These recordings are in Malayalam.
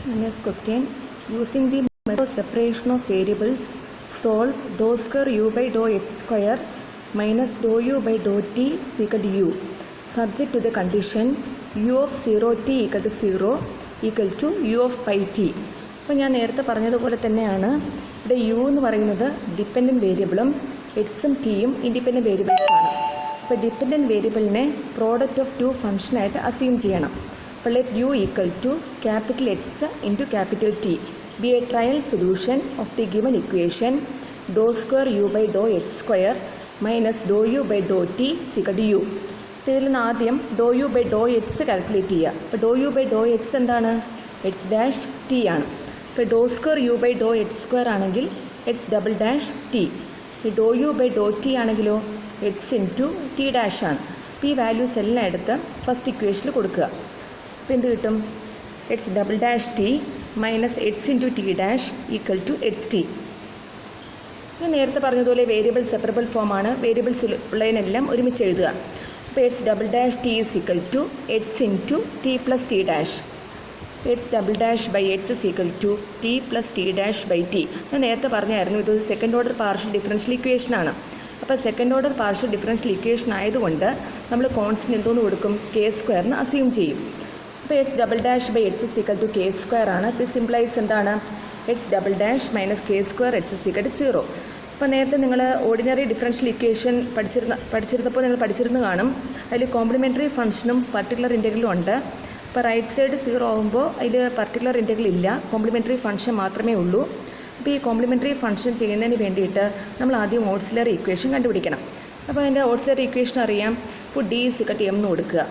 Next question. Using the method of separation of variables, solve dou square u by dou x square minus dou u by dou t is equal to u. Subject to the condition u of 0t equal to 0 equal to u of pi t. അപ്പോൾ ഞാൻ നേരത്തെ പറഞ്ഞതുപോലെ തന്നെയാണ് ഇവിടെ u എന്ന് പറയുന്നത് ഡിപ്പെൻഡൻറ്റ് വേരിയബിളും എക്സും ടിയും ഇൻഡിപെൻഡൻറ്റ് വേരിയബിൾസാണ്. അപ്പോൾ ഡിപ്പെൻഡൻറ്റ് വേരിയബിളിനെ പ്രോഡക്റ്റ് ഓഫ് ടു ഫംഗ്ഷനായിട്ട് അസ്യൂം ചെയ്യണം. അപ്പോൾ let u equal to capital X into capital T be a trial solution of the given equation dou square u by dou x square minus dou u by dou t is equal to u. അപ്പോൾ ഇതിൽ നിന്ന് ആദ്യം dou u by dou x calculate ചെയ്യുക. അപ്പോൾ dou u by dou x എന്താണ്? x ഡാഷ് t ആണ്. ഇപ്പോൾ dou square u by dou x square ആണെങ്കിൽ x ഡബിൾ ഡാഷ് t. ഈ dou u by dou t ആണെങ്കിലോ x ഇൻറ്റു t ഡാഷ് ആണ്. അപ്പോൾ ഈ വാല്യൂസ് എല്ലാം എടുത്ത് ഫസ്റ്റ് ഇക്വേഷനിൽ കൊടുക്കുക. അപ്പോൾ എന്ത് കിട്ടും? X double dash t minus x into t dash equal to x t. ഞാൻ നേരത്തെ പറഞ്ഞതുപോലെ വേരിയബിൾ സെപ്പറബിൾ ഫോമാണ്. വേരിയബിൾസ് ഉള്ളതിനെല്ലാം ഒരുമിച്ച് എഴുതുക. അപ്പോൾ x double dash t is equal to x into t plus t dash. X double dash by x is equal to t plus t dash by t. ഞാൻ നേരത്തെ പറഞ്ഞായിരുന്നു ഇത് സെക്കൻഡ് ഓർഡർ പാർഷ്യൽ ഡിഫറൻഷ്യൽ ഇക്വേഷനാണ്. അപ്പോൾ second order partial differential equation ആയതുകൊണ്ട് നമ്മൾ കോൺസ്റ്റൻറ്റ് എന്തോന്ന് കൊടുക്കും? കെ സ്ക്വയറിന് അസ്യൂം ചെയ്യും. അപ്പോൾ x double dash by x is equal to k square ആണ്. ദിസ് ഇംപ്ലൈസ് എന്താണ്? X double dash minus k square x is equal to 0. അപ്പോൾ നേരത്തെ നിങ്ങൾ ഓർഡിനറി ഡിഫറൻഷ്യൽ ഇക്വേഷൻ പഠിച്ചിരുന്നപ്പോൾ നിങ്ങൾ പഠിച്ചിരുന്നു കാണും. അതിൽ കോംപ്ലിമെൻ്ററി ഫംഗ്ഷനും പർട്ടിക്കുലർ ഇൻ്റഗ്രലും ഉണ്ട്. അപ്പോൾ റൈറ്റ് സൈഡ് 0 ആകുമ്പോൾ അതിൽ പർട്ടിക്കുലർ ഇൻ്റഗ്രൽ ഇല്ല, കോംപ്ലിമെൻ്ററി ഫംഗ്ഷൻ മാത്രമേ ഉള്ളൂ. അപ്പോൾ ഈ കോംപ്ലിമെൻ്ററി ഫംഗ്ഷൻ ചെയ്യുന്നതിന് വേണ്ടിയിട്ട് നമ്മൾ ആദ്യം ഓക്സിലറി ഇക്വേഷൻ കണ്ടുപിടിക്കണം. അപ്പോൾ അതിൻ്റെ ഓക്സിലറി ഇക്വേഷൻ അറിയാം. ഇപ്പോൾ D is equal to m എന്ന് കൊടുക്കുക.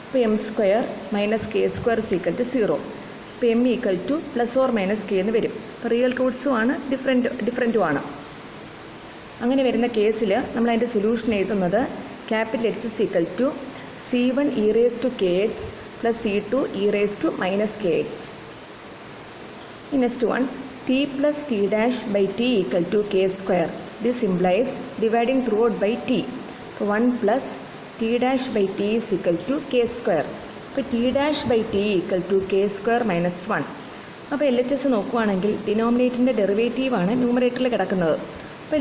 അപ്പോൾ m square minus k square is equal to 0. അപ്പോൾ m equal to plus or minus k എന്ന് വരും. അപ്പോൾ റിയൽ റൂട്ട്സും ആണ് ഡിഫറൻറ്റും ആണ്. അങ്ങനെ വരുന്ന കേസിൽ നമ്മൾ അതിൻ്റെ സൊല്യൂഷൻ എഴുതുന്നത് capital x is equal to C1 e raised to kx plus C2 e raised to minus kx. Next one, t plus t dash by t equal to k square. This implies dividing throughout by t. 1 plus t dash by t is equal to k square. അപ്പോൾ t dash by t equal to k square minus 1. അപ്പോൾ LHS നോക്കുകയാണെങ്കിൽ ഡിനോമിനേറ്ററിൻ്റെ ഡെറിവേറ്റീവാണ് ന്യൂമറേറ്ററിൽ കിടക്കുന്നത്. അപ്പോൾ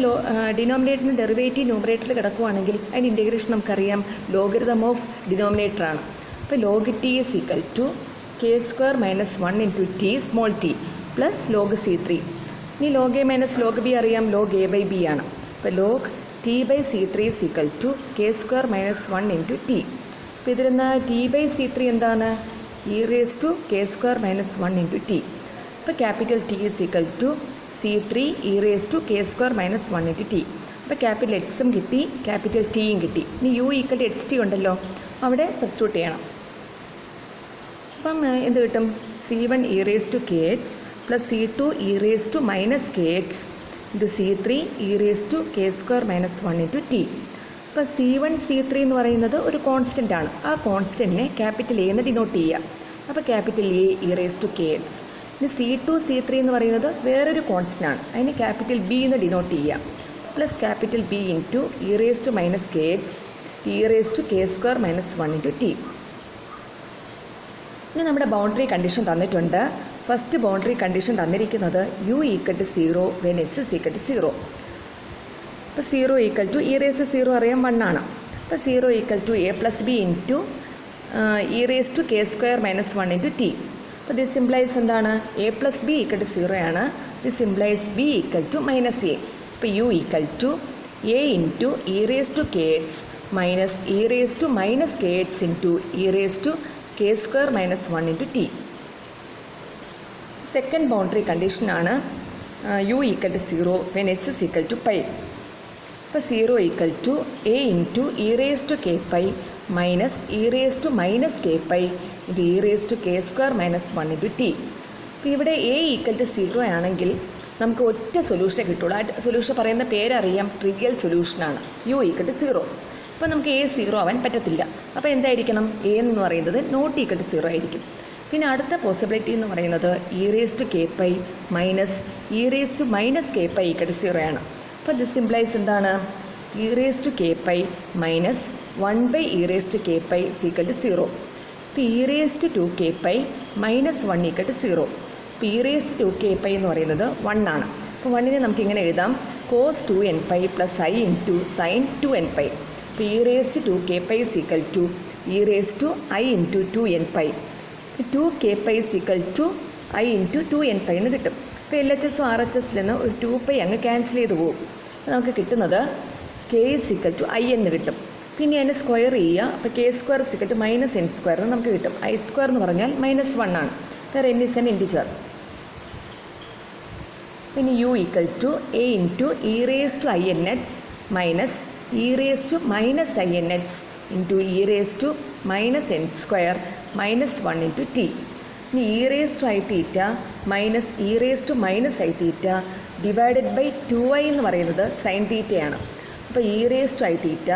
ഡിനോമിനേറ്ററിൻ്റെ ഡെറിവേറ്റീവ് ന്യൂമറേറ്ററിൽ കിടക്കുകയാണെങ്കിൽ അതിൻ്റെ ഇൻറ്റഗ്രേഷൻ നമുക്കറിയാം ലോഗരിതം ഓഫ് ഡിനോമിനേറ്ററാണ്. അപ്പോൾ log t is equal to k square minus 1 into t small t plus log C3. ഇനി log a minus log b അറിയാം, ലോഗ് എ ബൈ ബി ആണ്. അപ്പോൾ log t by C3 is equal to k square minus 1 into t. അപ്പോൾ ഇതിൽ നിന്ന് ടി ബൈ C3 എന്താണ്? E raise to k square minus 1 into t. അപ്പോൾ capital t is equal to C3 e raise to k square minus 1 into t. അപ്പോൾ ക്യാപിറ്റൽ എക്സും കിട്ടി, ക്യാപിറ്റൽ ടിയും കിട്ടി. ഇനി u equal to x t ഉണ്ടല്ലോ, അവിടെ സബ്സ്റ്റിറ്റ്യൂട്ട് ചെയ്യണം. അപ്പം എന്ത് കിട്ടും? C1 e raise to k x plus C2 e raise to minus k x into C3 e raise to k square minus 1 into t. അപ്പോൾ C1 C3 എന്ന് പറയുന്നത് ഒരു കോൺസ്റ്റൻ്റ് ആണ്. ആ കോൺസ്റ്റൻറ്റിനെ ക്യാപിറ്റൽ എ എന്ന് ഡിനോട്ട് ചെയ്യുക. അപ്പോൾ capital a e raise to k x. ഇനി C2 C3 എന്ന് പറയുന്നത് വേറൊരു കോൺസ്റ്റൻ്റ് ആണ്. അതിന് ക്യാപിറ്റൽ ബി എന്ന് ഡിനോട്ട് ചെയ്യുക. Plus capital b into e raise to minus k x e raise to k square minus 1 into t. ഇനി നമ്മുടെ ബൗണ്ടറി കണ്ടീഷൻ തന്നിട്ടുണ്ട്. ഫസ്റ്റ് ബൗണ്ടറി കണ്ടീഷൻ തന്നിരിക്കുന്നത് u equal to 0 when x is equal to 0. അപ്പോൾ 0 equal to e raise to 0 അറിയാം 1 ആണ്. അപ്പോൾ 0 equal to a plus b into e raise to k square minus 1 into t. അപ്പോൾ ദിസ് ഇംപ്ലൈസ് എന്താണ്? A plus b equal to 0 ആണ്. This implies b equal to minus a. അപ്പോൾ u equal to a into e raise to k x minus e raise to minus k x into e raise to k square minus 1 into t. Second boundary കണ്ടീഷനാണ് u equal to 0 when x is equal to pi. അപ്പോൾ 0 equal to a into e raise to k pi minus e raise to minus k pi into e raise to k square minus 1 into t. അപ്പോൾ ഇവിടെ എ ഈക്വൽ ടു 0 ആണെങ്കിൽ നമുക്ക് ഒറ്റ സൊല്യൂഷനെ കിട്ടുള്ളൂ. ആ സൊല്യൂഷൻ പറയുന്ന പേരറിയാം, ട്രിവിയൽ സൊല്യൂഷനാണ്. U equal to 0. അപ്പോൾ നമുക്ക് എ 0 ആവാൻ പറ്റത്തില്ല. അപ്പോൾ എന്തായിരിക്കണം? എ എന്ന് പറയുന്നത് നോട്ട് ഈക്വൽ ടു 0 ആയിരിക്കും. പിന്നെ അടുത്ത പോസിബിലിറ്റി എന്ന് പറയുന്നത് e raise to k pi minus e raise to minus k pi equal to 0 ആണ്. അപ്പോൾ ദിസ് ഇംപ്ലൈസ് എന്താണ്? E raise to k pi minus 1 by e raise to k pi equal to 0. അപ്പോൾ e raise to 2k pi minus 1 equal to 0. അപ്പോൾ e raise to k pi എന്ന് പറയുന്നത് 1 ആണ്. അപ്പോൾ 1നെ നമുക്ക് ഇങ്ങനെ എഴുതാം cos 2n pi plus I into sine 2n pi. അപ്പോൾ e raise to k pi is equal to e raise to i into 2n pi. 2k pi is equal to i into 2n pi എന്ന് കിട്ടും. അപ്പോൾ എൽ എച്ച് എസും ആർ എച്ച് എസിൽ നിന്ന് ഒരു 2 പൈ അങ്ങ് ക്യാൻസൽ ചെയ്ത് പോകും. നമുക്ക് കിട്ടുന്നത് k is equal to i എന്ന് കിട്ടും. പിന്നെ അതിനെ സ്ക്വയർ ചെയ്യുക. അപ്പോൾ k square is equal to minus n square എന്ന് നമുക്ക് കിട്ടും. ഐ സ്ക്വയർ എന്ന് പറഞ്ഞാൽ -1 ആണ്. വേറെ എൻ ഇസ് എൻ ഇൻറ്റിജർ. പിന്നെ u equal to a into e raise to i n x minus e raise to minus i n x into e raise to minus n square -1 into t. ഇനി e raise to i theta minus e raise to minus i theta divided by 2i എന്ന് പറയുന്നത് സൈൻ തീറ്റയാണ്. അപ്പോൾ e raise to i theta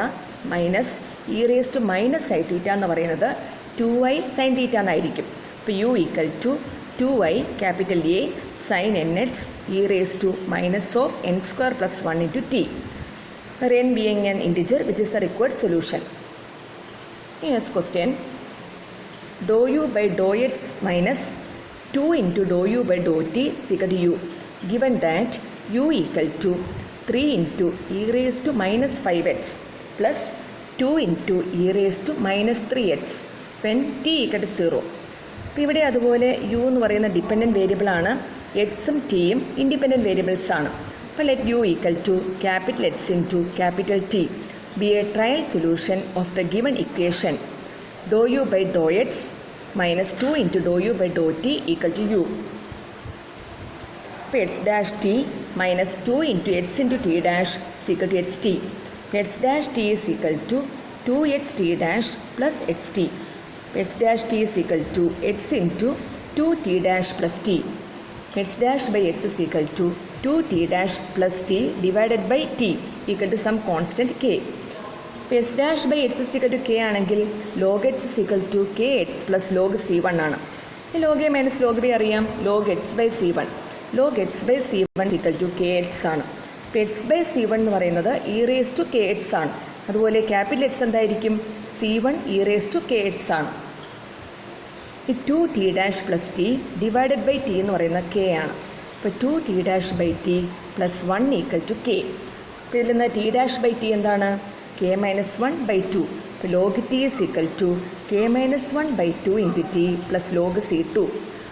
minus e raise to minus i തീറ്റ എന്ന് പറയുന്നത് 2i സൈൻ തീറ്റ എന്നായിരിക്കും. അപ്പോൾ u equal to 2i capital a sine n x e raise to minus of n square plus 1 into t. n being an integer which is the required solution. Next question. Dou u by dou x minus 2 into dou u by dou t is equal to u. Given that u equal to 3 into e raised to minus 5x plus 2 into e raised to minus 3x when t equal to 0. അപ്പോൾ ഇവിടെ അതുപോലെ യു എന്ന് പറയുന്ന ഡിപ്പെൻഡൻറ്റ് വേരിയബിളാണ്, എക്സും ടിയും ഇൻഡിപെൻഡൻറ്റ് വേരിയബിൾസ് ആണ്. അപ്പോൾ let u equal to capital x into capital t b a trial solution of the given equation do u by Dr x minus 2 into do u by Dr t equal to u. അപ്പോൾ x dash t minus 2 into x into t dash equal to x t. X dash t is equal to 2എക്സ് t dash plus x t. X dash t is equal to x into 2t dash plus t. X dash by x is equal to 2t dash plus t divided by t equal to some constant k. ഇപ്പോൾ x dash by x is equal to k ആണെങ്കിൽ log x is equal to k x plus log c1 ആണ്. Log a minus log b അറിയാം, log x by c1. Log x by c1 equal to k x ആണ്. ഇപ്പോൾ എക്സ് ബൈ c1 എന്ന് പറയുന്നത് e raise to k x ആണ്. അതുപോലെ ക്യാപിറ്റൽ എക്സ് എന്തായിരിക്കും, c1 e raise to k x ആണ്. ഈ 2t dash plus t divided by t എന്ന് പറയുന്ന കെ ആണ്. ഇപ്പോൾ 2t dash by t plus 1 equal to k. അപ്പോൾ ഇതിൽ നിന്ന് ടി ഡാഷ് ബൈ ടി എന്താണ്, കെ മൈനസ് 1 ബൈ 2. ഇപ്പോൾ log t is equal to k minus 1 by 2 into t plus log c2.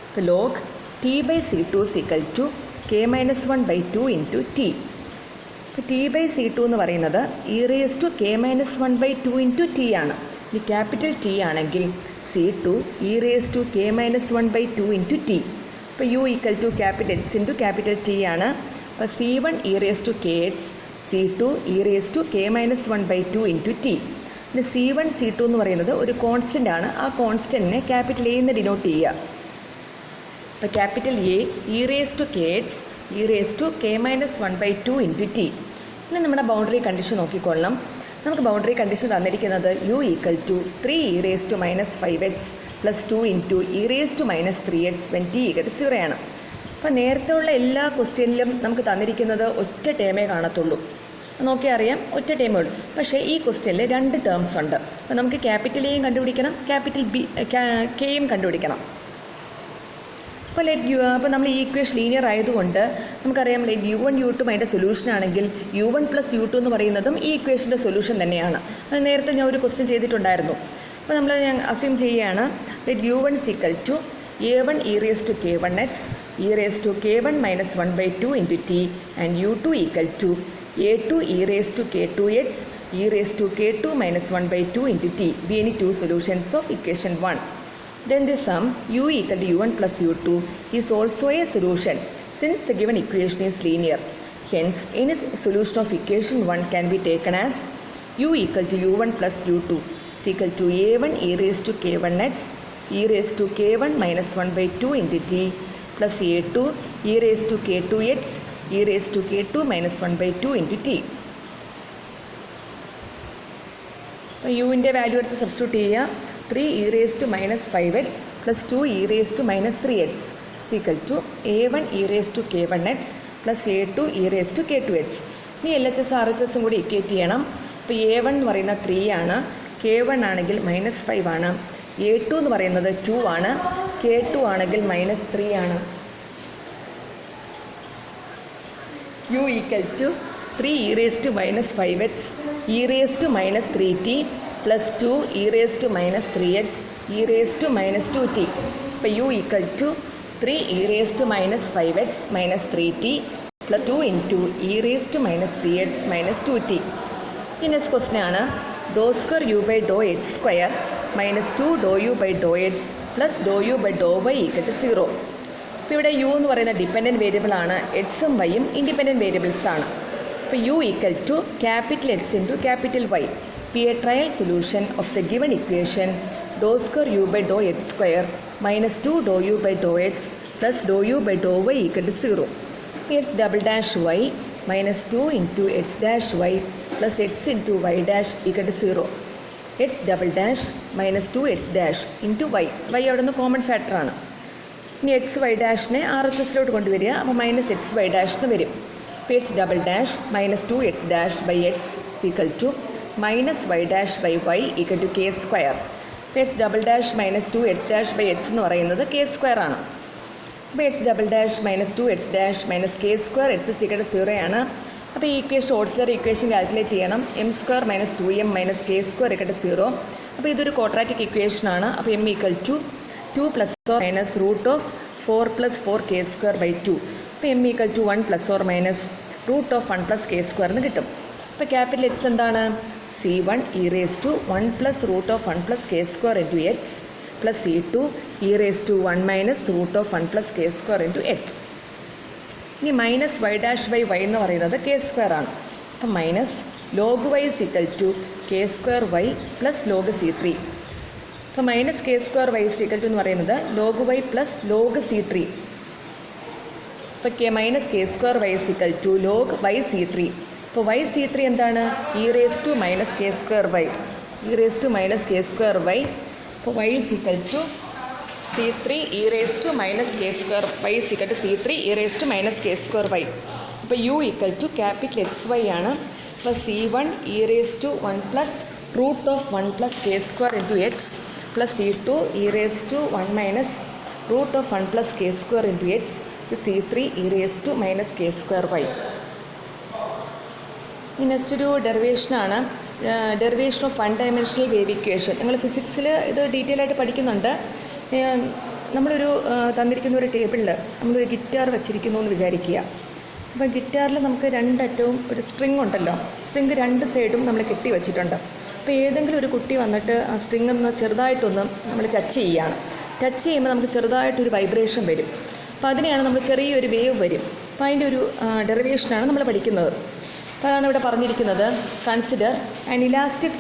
ഇപ്പോൾ log t by c2 is equal to k minus 1 by 2 into t. ഇപ്പോൾ ടി ബൈ c2 എന്ന് പറയുന്നത് e raise to k minus 1 by 2 into t ആണ്. ഇനി ക്യാപിറ്റൽ ടി ആണെങ്കിൽ c2 e raise to k minus 1 by 2 into t. ഇപ്പോൾ u equal to capital x into capital t ആണ്. അപ്പോൾ c1 e raise to k x, c2 e raise to k minus 1 by 2 into t. പിന്നെ c1 c2 എന്ന് പറയുന്നത് ഒരു കോൺസ്റ്റൻ്റ് ആണ്. ആ കോൺസ്റ്റൻറ്റിനെ ക്യാപിറ്റൽ എ എന്ന് ഡിനോട്ട് ചെയ്യുക. അപ്പോൾ capital a e raise to k x e raise to k minus 1 by 2 into t. ഇനി നമ്മുടെ ബൗണ്ടറി കണ്ടീഷൻ നോക്കിക്കൊള്ളണം. നമുക്ക് ബൗണ്ടറി കണ്ടീഷൻ തന്നിരിക്കുന്നത് u equal to 3 e raise to minus 5x plus 2 into e raise to minus 3x when t equal to 0 ആണ്. അപ്പോൾ നേരത്തെ ഉള്ള എല്ലാ ക്വസ്റ്റ്യനിലും നമുക്ക് തന്നിരിക്കുന്നത് ഒറ്റ ടേമേ കാണത്തുള്ളൂ. നോക്കിയാൽ അറിയാം, ഒറ്റ ടേമേ ഉള്ളൂ. പക്ഷേ ഈ ക്വസ്റ്റ്യനിൽ 2 ടേംസ് ഉണ്ട്. അപ്പോൾ നമുക്ക് ക്യാപിറ്റൽ എയും കണ്ടുപിടിക്കണം, ക്യാപിറ്റൽ ബി കെയും കണ്ടുപിടിക്കണം. അപ്പോൾ നമ്മൾ ഈ ഇക്വേഷൻ ലീനിയർ ആയതുകൊണ്ട് നമുക്കറിയാം u1 u2 അതിൻ്റെ സൊല്യൂഷൻ ആണെങ്കിൽ u1 പ്ലസ് u2 എന്ന് പറയുന്നതും ഈ ഇക്വേഷൻ്റെ സൊല്യൂഷൻ തന്നെയാണ്. അത് നേരത്തെ ഞാൻ ഒരു ക്വസ്റ്റ്യൻ ചെയ്തിട്ടുണ്ടായിരുന്നു. അപ്പോൾ നമ്മൾ ഞാൻ അസ്യൂം ചെയ്യുകയാണ് u1 equal to a1 e raise to k1x e raise to k1 minus 1 by 2 into t and u2 equal to a2 e raise to k2x e raise to k2 minus 1 by 2 into t be any 2 solutions of equation 1. Then the sum u equal to u1 plus u2 is also a solution since the given equation is linear. Hence, any solution of equation 1 can be taken as u equal to u1 plus u2 is equal to a1 e raised to k1x e raised to k1 minus 1 by 2 into t plus a2 e raised to k2x e raised to k2 minus 1 by 2 into t. അപ്പോൾ യുവിൻ്റെ വാല്യൂ എടുത്ത് സബ്സ്റ്റിറ്റ്യൂട്ട് ചെയ്യുക. 3 e raised to minus 5x plus 2 e raised to minus 3x is equal to a1 e raised to k1x plus a2 e raised to k2x. ഇനി LHS RHSും കൂടി ഇക്വേറ്റ് ചെയ്യണം. അപ്പോൾ a1 എന്ന് പറയുന്ന 3 ആണ്, k1 ആണെങ്കിൽ -5 ആണ്, a2 എന്ന് പറയുന്നത് 2 ആണ്, k2 ആണെങ്കിൽ -3 ആണ്. u equal to 3 e raised to minus 5x e raised to minus 3t plus 2 e raised to minus 3x e raised to minus 2t. ഇപ്പോൾ u equal to 3 e raised to minus 5x minus 3t plus 2 into e raised to minus 3x minus 2t. ഈ നെക്സ്റ്റ് ക്വസ്റ്റ്യൻ ആണ് do square u by Dr x square minus 2 Dr u by Dr x plus Dr u by Dr y equal to 0. ഇപ്പോൾ ഇവിടെ യു എന്ന് പറയുന്ന ഡിപ്പെൻഡൻറ്റ് വേരിയബിൾ ആണ്, എക്സും വൈയും ഇൻഡിപെൻഡൻറ്റ് വേരിയബിൾസ് ആണ്. ഇപ്പോൾ u equal to capital x into capital y. Be a trial solution of the given equation ഡോ square u by Dr x square minus 2 Dr u by Dr x plus Dr u by Dr y equal to 0. X double dash y minus 2 into x dash y plus x into y dash equal to 0. X double dash minus 2 x dash into Y. Y അവിടെ നിന്ന് കോമൺ ഫാക്ടറാണ്. ഇനി എക്സ് വൈ ഡാഷിനെ ആർ എച്ച് എസിലോട്ട് കൊണ്ടുവരിക. അപ്പോൾ മൈനസ് എക്സ് വൈ ഡാഷ് എന്ന് വരും. അപ്പോൾ x double dash minus 2 x dash by x equal to minus y dash by y equal to k square. അപ്പോൾ x double dash minus 2 x dash by x എന്ന് പറയുന്നത് കെ സ്ക്വയർ ആണ്. അപ്പോൾ x double dash minus 2 x dash minus k square x equal to 0 ആണ്. അപ്പോൾ ഈ ഇക്വേഷൻ ഓക്സിലറി ഇക്വേഷൻ കാൽക്കുലേറ്റ് ചെയ്യണം. M square minus 2m minus k square equal to 0. അപ്പോൾ ഇതൊരു ക്വാഡ്രാറ്റിക് ഇക്വേഷനാണ്. അപ്പോൾ m equal to 2 plus or minus root of 4 plus 4 k square by 2. അപ്പോൾ m equal to 1 plus or minus root of 1 plus k square എന്ന് കിട്ടും. അപ്പോൾ ക്യാപിറ്റൽ എക്സ് എന്താണ്? C1 e raised to 1 plus root of 1 plus k square into x plus C2 e raised to 1 minus root of 1 plus k square into x. ഇനി minus y dash by y എന്ന് പറയുന്നത് കെ സ്ക്വയർ ആണ്. അപ്പം minus log y is equal to k square y plus log C3. അപ്പം minus k square y is equal to എന്ന് പറയുന്നത് log y plus log C3. അപ്പോൾ minus k square y is equal to log y C3. അപ്പോൾ വൈ C3 എന്താണ്? E raise to minus k square y. E raise to minus k square y. അപ്പോൾ y is equal to C3 e raise to minus k square y is equal to C3 e raise to minus k square y. അപ്പോൾ u equal to capital x y ആണ്. അപ്പോൾ C1 e raise to 1 plus root of 1 plus k square into x plus C2 e raise to 1 minus root of 1 plus k square into x C3 e raise to minus k square Y. ഈ നെക്സ്റ്റ് ഒരു ഡെറിവേഷനാണ്, derivation of one dimensional wave equation. നിങ്ങൾ ഫിസിക്സിൽ ഇത് ഡീറ്റെയിൽ ആയിട്ട് പഠിക്കുന്നുണ്ട്. നമ്മളൊരു തന്നിരിക്കുന്ന ഒരു ടേബിളിൽ നമ്മളൊരു ഗിറ്റാർ വെച്ചിരിക്കുന്നു എന്ന് വിചാരിക്കുക. അപ്പോൾ ഗിറ്റാറിൽ നമുക്ക് രണ്ടറ്റവും ഒരു സ്ട്രിങ് ഉണ്ടല്ലോ, സ്ട്രിങ് രണ്ട് സൈഡും നമ്മൾ കെട്ടി വെച്ചിട്ടുണ്ട്. അപ്പോൾ ഏതെങ്കിലും ഒരു കുട്ടി വന്നിട്ട് ആ സ്ട്രിങ് ഒന്ന് ചെറുതായിട്ടൊന്ന് നമ്മൾ ടച്ച് ചെയ്യുകയാണ്. ടച്ച് ചെയ്യുമ്പോൾ നമുക്ക് ചെറുതായിട്ടൊരു വൈബ്രേഷൻ വരും. അപ്പോൾ അതിനെയാണ് നമ്മൾ ചെറിയൊരു വേവ് വരും. അപ്പോൾ അതിൻ്റെ ഒരു ഡെറിവേഷനാണ് നമ്മൾ പഠിക്കുന്നത്. അപ്പോൾ അതാണ് ഇവിടെ പറഞ്ഞിരിക്കുന്നത്. Consider an elastic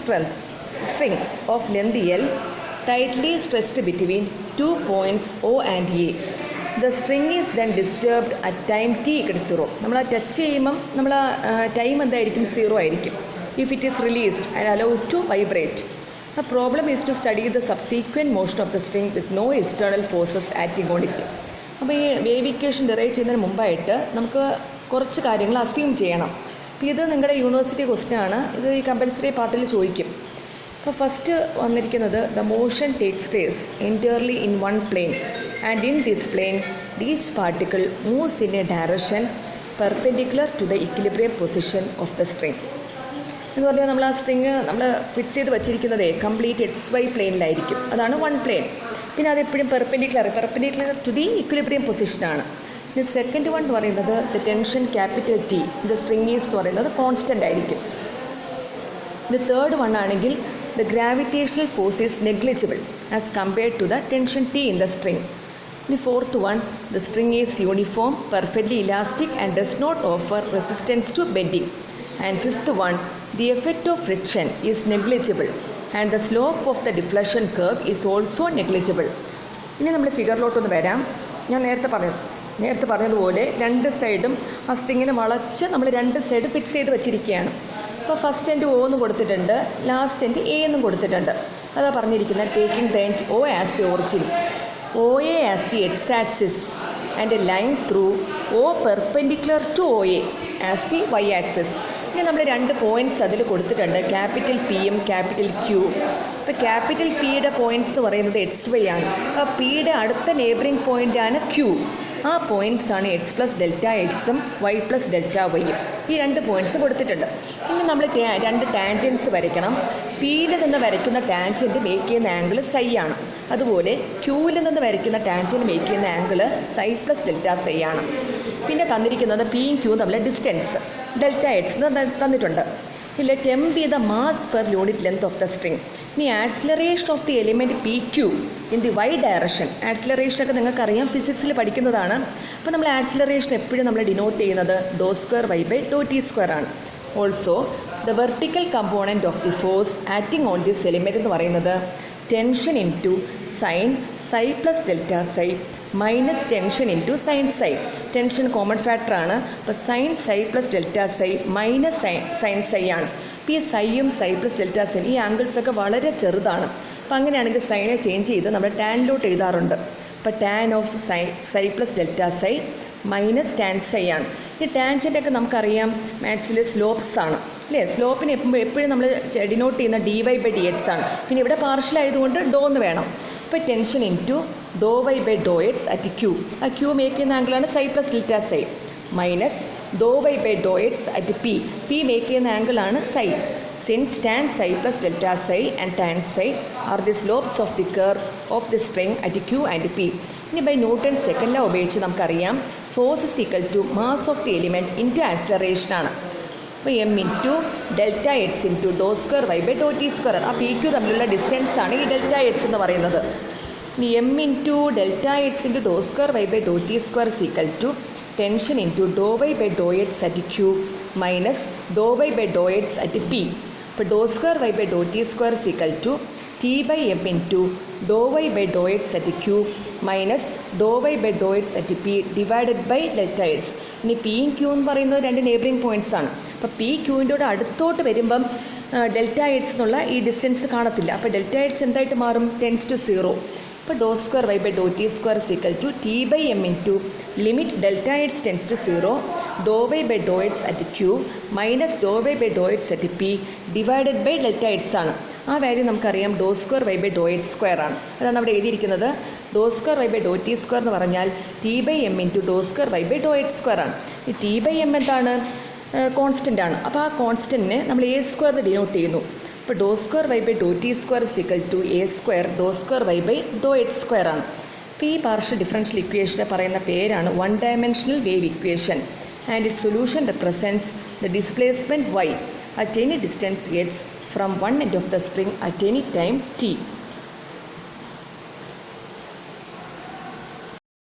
string of length L tightly stretched between 2 points O and A. The string is then disturbed at time t equal to 0. നമ്മൾ ആ ടച്ച് ചെയ്യുമ്പം നമ്മൾ ആ ടൈം എന്തായിരിക്കും? 0 ആയിരിക്കും. If it is released and allowed to vibrate. The problem is to study the subsequent motion of the string with no external forces acting on it. അപ്പോൾ ഈ വേവ് ഇക്വേഷൻ ഡിറൈവ് ചെയ്യുന്നതിന് മുമ്പായിട്ട് നമുക്ക് കുറച്ച് കാര്യങ്ങൾ അസ്യൂം ചെയ്യണം. അപ്പോൾ ഇത് നിങ്ങളുടെ യൂണിവേഴ്സിറ്റി ക്വസ്റ്റ്യൻ ആണ്. ഇത് ഈ കമ്പൽസറി പാർട്ടിൽ ചോദിക്കും. അപ്പോൾ ഫസ്റ്റ് വന്നിരിക്കുന്നത് the motion takes place entirely in one plane and in this plane each particle moves in a direction perpendicular to the equilibrium position of the string. എന്ന് പറഞ്ഞാൽ നമ്മൾ ആ സ്ട്രിങ് നമ്മൾ ഫിക്സ് ചെയ്ത് വെച്ചിരിക്കുന്നത് കംപ്ലീറ്റ് എക്സ് വൈ പ്ലെയിനിലായിരിക്കും. അതാണ് വൺ പ്ലെയിൻ. പിന്നെ അതെപ്പോഴും പെർപെൻഡിക്കുലർ ടു ദി ഇക്വിലിബ്രിയം പൊസിഷനാണ്. ഇനി സെക്കൻഡ് വൺ എന്ന് പറയുന്നത് the tension capital t the string is എന്ന് പറയുന്നത് കോൺസ്റ്റൻ്റ് ആയിരിക്കും. ദ തേർഡ് വൺ ആണെങ്കിൽ the gravitational force is negligible as compared to the tension T in the string. The fourth one, the string is uniform, perfectly elastic and does not offer resistance to bending. And fifth one, the effect of friction is negligible and the slope of the deflection curve is also negligible. ഇനി നമ്മൾ ഫിഗറിലോട്ടൊന്ന് വരാം. ഞാൻ നേരത്തെ പറഞ്ഞതുപോലെ രണ്ട് സൈഡും ആ സ്ട്രിങ്ങിനെ വളച്ച് നമ്മൾ രണ്ട് സൈഡ് ഫിക്സ് ചെയ്ത് വെച്ചിരിക്കുകയാണ്. അപ്പോൾ ഫസ്റ്റ് എൻഡ് ഒ എന്ന് കൊടുത്തിട്ടുണ്ട്, ലാസ്റ്റ് എൻഡ് എ എന്നും കൊടുത്തിട്ടുണ്ട്. അതാ പറഞ്ഞിരിക്കുന്നത് taking the end O as the origin, O A as the x axis and a line through O perpendicular to O A as the y axis. ഇനി നമ്മൾ രണ്ട് പോയിൻറ്റ്സ് അതിൽ കൊടുത്തിട്ടുണ്ട്, capital p and capital q. ഇപ്പോൾ ക്യാപിറ്റൽ പിയുടെ പോയിൻറ്റ്സ് എന്ന് പറയുന്നത് എക്സ് വൈ ആണ്. അപ്പോൾ പിയുടെ അടുത്ത നെയ്ബറിംഗ് പോയിൻ്റാണ് ക്യൂ. ആ പോയിൻറ്റ്സാണ് എക്സ് പ്ലസ് ഡെൽറ്റ എക്സും വൈ പ്ലസ് ഡെൽറ്റ വൈയും. ഈ 2 പോയിൻറ്റ്സ് കൊടുത്തിട്ടുണ്ട്. ഇനി നമ്മൾ 2 ടാൻജൻസ് വരയ്ക്കണം. പിയിൽ നിന്ന് വരയ്ക്കുന്ന ടാൻജൻറ്റ് മേക്ക് ചെയ്യുന്ന ആംഗിൾ സൈ ആണ്. അതുപോലെ ക്യൂവിൽ നിന്ന് വരയ്ക്കുന്ന ടാൻജൻറ്റ് മേക്ക് ചെയ്യുന്ന ആംഗിൾ സൈ പ്ലസ് ഡെൽറ്റ സൈ ആണ്. പിന്നെ തന്നിരിക്കുന്നത് പിയും ക്യൂവും തമ്മിലെ ഡിസ്റ്റൻസ് ഡെൽറ്റ എക്സ് തന്നിട്ടുണ്ട്. Let m be the mass per unit length of the string. ഇനി acceleration of the element p q in the y direction. ആക്സിലറേഷനൊക്കെ നിങ്ങൾക്കറിയാം, ഫിസിക്സിൽ പഠിക്കുന്നതാണ്. അപ്പോൾ നമ്മൾ ആക്സിലറേഷൻ എപ്പോഴും നമ്മൾ ഡിനോട്ട് ചെയ്യുന്നത് do square y by Dr t square ആണ്. Also the vertical component of the force acting on this element എന്ന് പറയുന്നത് tension into sine psi plus delta psi minus tension into sine psi. Tension common ഫാക്ടറാണ്. അപ്പോൾ sine psi plus delta psi minus sine psi ആണ്. അപ്പോൾ ഈ സൈയും സൈ പ്ലസ് ഡെൽറ്റ സൈ ഈ ആംഗിൾസൊക്കെ വളരെ ചെറുതാണ്. അപ്പോൾ അങ്ങനെയാണെങ്കിൽ സൈനെ ചേഞ്ച് ചെയ്ത് നമ്മൾ ടാനിലോട്ട് എഴുതാറുണ്ട്. അപ്പോൾ tan of psi plus delta psi minus tan psi ആണ്. ഈ ടാൻജൻ്റൊക്കെ നമുക്കറിയാം മാത്സിൽ സ്ലോപ്സ് ആണ് അല്ലേ. സ്ലോപ്പിന് എപ്പോഴും നമ്മൾ ഡിനോട്ട് ചെയ്യുന്ന d y by d x ആണ്. പിന്നെ ഇവിടെ പാർഷ്യൽ ആയതുകൊണ്ട് ഡോ എന്ന് വേണം. ഇപ്പോൾ tension into do y by Dr x at q. ആ ക്യൂ മേക്ക് ചെയ്യുന്ന ആംഗിളാണ് psi plus delta psi minus Dr y by Dr x at p. P make ചെയ്യുന്ന ആംഗിളാണ് psi. Since tan psi plus delta psi and tan psi are the slopes of the curve of the string at q and P. ഇനി ബൈ ന്യൂട്ടൺ സെക്കൻഡ് ലോ ഉപയോഗിച്ച് നമുക്കറിയാം force is equal to mass of the element into ആക്സിലറേഷനാണ്. അപ്പോൾ m into delta x into Dr square y by Dr t square. ആ പി ക്യൂ തമ്മിലുള്ള ഡിസ്റ്റൻസാണ് ഈ ഡെൽറ്റ എക്സ് എന്ന് പറയുന്നത്. ഇനി m into delta x into Dr square y by Dr t square is equal to tension into do y by Dr x at q minus Dr y by Dr x at p. അപ്പോൾ ഡോ square y by Dr t square is equal to t by m into do y by Dr x at q minus Dr y by Dr x at p divided by delta x. ഇനി പിയും ക്യൂ എന്ന് പറയുന്നത് 2 നെയ്ബറിംഗ് പോയിൻറ്റ്സ് ആണ്. അപ്പോൾ പി ക്യൂവിൻ്റെ കൂടെ അടുത്തോട്ട് വരുമ്പം ഡെൽറ്റ എക്സ് എന്നുള്ള ഈ ഡിസ്റ്റൻസ് കാണത്തില്ല. അപ്പോൾ ഡെൽറ്റ എക്സ് എന്തായിട്ട് മാറും? Tends to 0. അപ്പോൾ ഡോ square y by Dr t square is equal to t by m into limit delta x tends to 0 doe y by Dr x at q minus Dr y by Dr x at p divided by delta x ആണ്. ആ വാല്യൂ നമുക്കറിയാം doe square y by Dr x square ആണ്. അതാണ് അവിടെ എഴുതിയിരിക്കുന്നത്. Doe square y by Dr t square എന്ന് പറഞ്ഞാൽ t by m into Dr square y by Dr x square ആണ്. ഈ ടി ബൈ എം എന്താണ്? കോൺസ്റ്റൻ്റ് ആണ്. അപ്പോൾ ആ കോൺസ്റ്റൻറ്റിനെ നമ്മൾ എ സ്ക്വയർ ഡിനോട്ട് ചെയ്യുന്നു. അപ്പോൾ ഡോ square y by Dr t square is equal to a square doe square y by Dr x square ആണ്. അപ്പോൾ ഈ പാർഷ്യൽ ഡിഫറൻഷ്യൽ ഇക്വേഷനെ പറയുന്ന പേരാണ് 1 dimensional wave equation. And it solution represents the displacement y at any distance x from one end of the string at any time t.